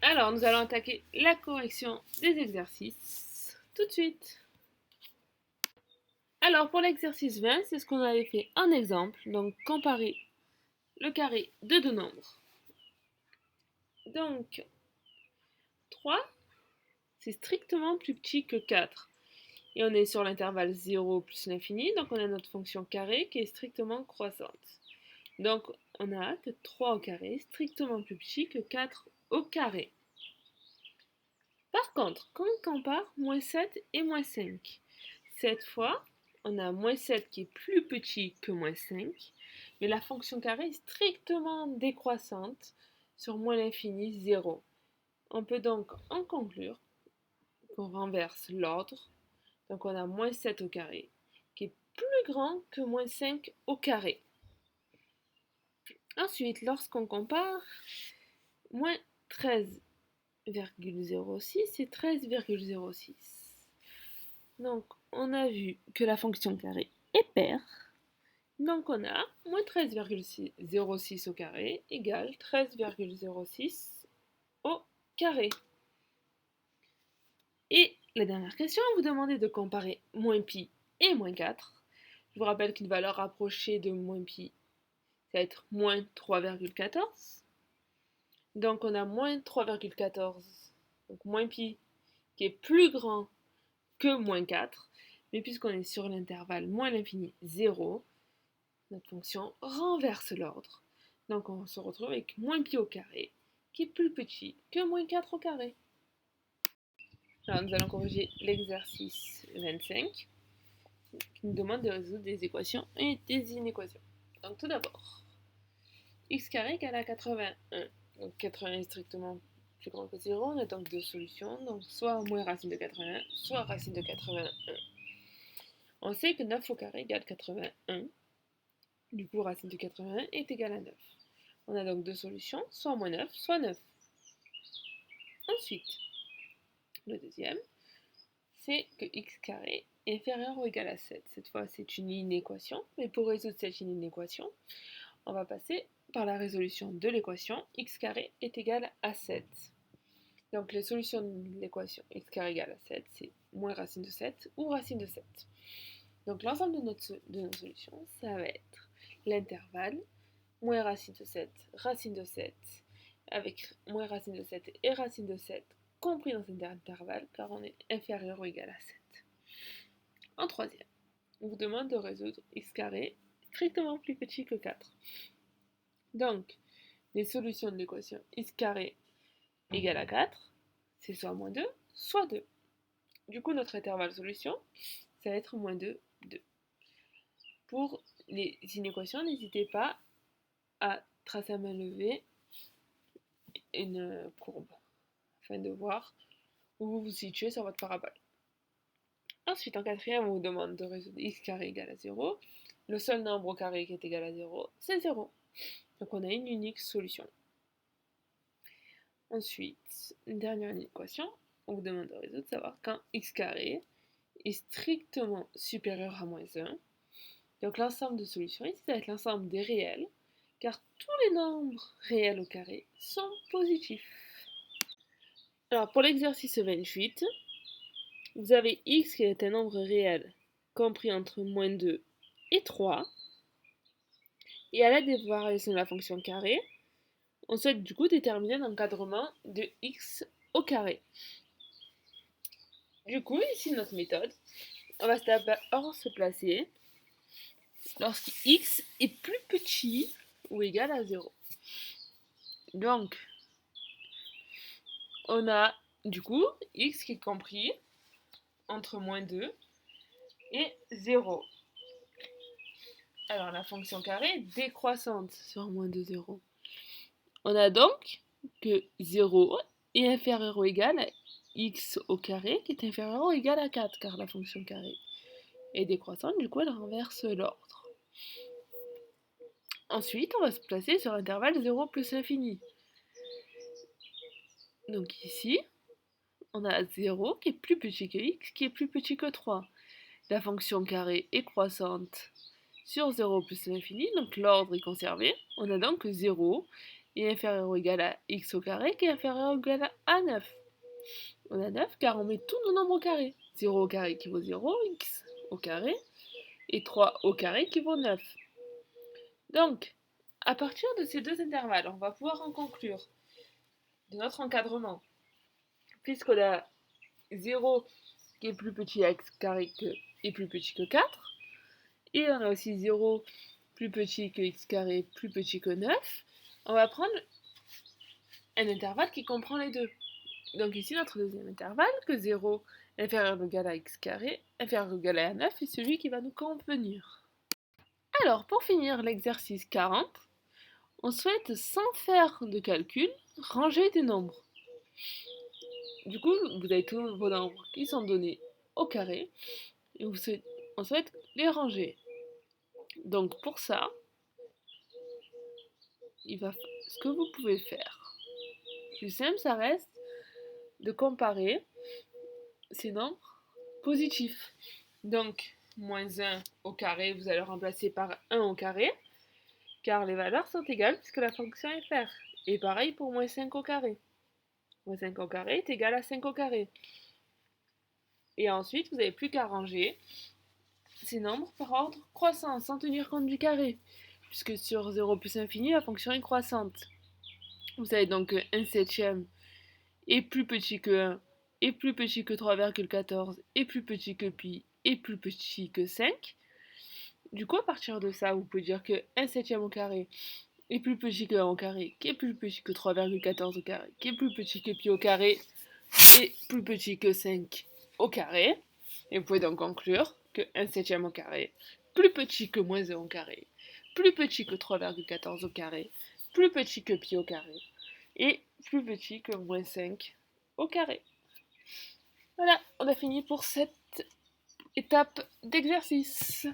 Alors, nous allons attaquer la correction des exercices tout de suite. Alors, pour l'exercice 20, c'est ce qu'on avait fait en exemple. Donc, comparer le carré de deux nombres. Donc, 3, c'est strictement plus petit que 4. Et on est sur l'intervalle 0 plus l'infini, donc on a notre fonction carré qui est strictement croissante. Donc, on a que 3 au carré est strictement plus petit que 4 au carré. Par contre, quand on compare moins 7 et moins 5, cette fois, on a moins 7 qui est plus petit que moins 5, mais la fonction carré est strictement décroissante sur moins l'infini 0. On peut donc en conclure qu'on renverse l'ordre. Donc on a moins 7 au carré, qui est plus grand que moins 5 au carré. Ensuite, lorsqu'on compare moins 13,06 et 13,06. Donc, on a vu que la fonction carré est paire. Donc, on a moins 13,06 au carré égale 13,06 au carré. Et la dernière question, vous demandez de comparer moins pi et moins 4. Je vous rappelle qu'une valeur rapprochée de moins pi, ça va être moins 3,14. Donc, on a moins 3,14, donc moins pi, qui est plus grand que moins 4, mais puisqu'on est sur l'intervalle moins l'infini 0, notre fonction renverse l'ordre. Donc on se retrouve avec moins pi au carré, qui est plus petit que moins 4 au carré. Alors nous allons corriger l'exercice 25, qui nous demande de résoudre des équations et des inéquations. Donc tout d'abord, x carré égale à 81. Donc 80 est strictement plus grand que 0, on a donc deux solutions, donc soit moins racine de 81, soit racine de 81. On sait que 9 au carré égale 81, du coup racine de 81 est égale à 9. On a donc deux solutions, soit moins 9, soit 9. Ensuite, le deuxième, c'est que x carré est inférieur ou égal à 7. Cette fois, c'est une inéquation, mais pour résoudre cette inéquation, on va passer par la résolution de l'équation x carré est égal à 7. Donc les solutions de l'équation x carré égale à 7, c'est moins racine de 7 ou racine de 7. Donc l'ensemble de nos solutions, ça va être l'intervalle moins racine de 7, racine de 7, avec moins racine de 7 et racine de 7 compris dans cet intervalle, car on est inférieur ou égal à 7. En troisième, on vous demande de résoudre x carré strictement plus petit que 4. Donc, les solutions de l'équation x carré égale à 4, c'est soit moins 2, soit 2. Du coup, notre intervalle solution, ça va être moins 2, 2. Pour les inéquations, n'hésitez pas à tracer à main levée une courbe afin de voir où vous vous situez sur votre parabole. Ensuite, en quatrième, on vous demande de résoudre x carré égale à 0. Le seul nombre au carré qui est égal à 0, c'est 0. Donc on a une unique solution. Ensuite, une dernière équation, on vous demande de résoudre, savoir quand x carré est strictement supérieur à moins 1. Donc l'ensemble de solutions ici, ça va être l'ensemble des réels, car tous les nombres réels au carré sont positifs. Alors pour l'exercice 28, vous avez x qui est un nombre réel compris entre moins 2 et 3. Et à l'aide des variations de la fonction carré, on souhaite du coup déterminer l'encadrement de x au carré. Du coup, ici notre méthode, on va d'abord se placer lorsque x est plus petit ou égal à 0. Donc, on a du coup x qui est compris entre moins 2 et 0. Alors la fonction carré est décroissante sur moins 2, 0. On a donc que 0 est inférieur ou égal à x au carré qui est inférieur ou égal à 4, car la fonction carré est décroissante, du coup elle renverse l'ordre. Ensuite, on va se placer sur l'intervalle 0 plus l'infini. Donc ici, on a 0 qui est plus petit que x, qui est plus petit que 3. La fonction carré est croissante sur 0 plus l'infini, donc l'ordre est conservé. On a donc 0 est inférieur ou égal à x au carré qui est inférieur ou égal à 9. On a 9 car on met tous nos nombres au carré. 0 au carré qui vaut 0, x au carré, et 3 au carré qui vaut 9. Donc, à partir de ces deux intervalles, on va pouvoir en conclure de notre encadrement, puisqu'on a 0 qui est plus petit à x carré est plus petit que 4, et on a aussi 0 plus petit que x carré plus petit que 9, on va prendre un intervalle qui comprend les deux. Donc ici, notre deuxième intervalle, que 0 inférieur ou égal à x carré, inférieur ou égal à 9, est celui qui va nous convenir. Alors, pour finir l'exercice 40, on souhaite, sans faire de calcul, ranger des nombres. Du coup, vous avez tous vos nombres qui sont donnés au carré, et on souhaite les ranger. Donc pour ça, ce que vous pouvez faire, plus simple, ça reste de comparer ces nombres positifs. Donc, moins 1 au carré, vous allez le remplacer par 1 au carré, car les valeurs sont égales puisque la fonction est faire. Et pareil pour moins 5 au carré. Moins 5 au carré est égal à 5 au carré. Et ensuite, vous n'avez plus qu'à ranger ces nombres par ordre croissant, sans tenir compte du carré, puisque sur 0 plus infini, la fonction est croissante. Vous avez donc que 1 septième est plus petit que 1, est plus petit que 3,14, est plus petit que pi, est plus petit que 5. Du coup, à partir de ça, vous pouvez dire que 1 septième au carré est plus petit que 1 au carré, qui est plus petit que 3,14 au carré, qui est plus petit que pi au carré, et plus petit que 5 au carré. Et vous pouvez donc conclure que 1 septième au carré, plus petit que moins 1 au carré, plus petit que 3,14 au carré, plus petit que pi au carré, et plus petit que moins 5 au carré. Voilà, on a fini pour cette étape d'exercice.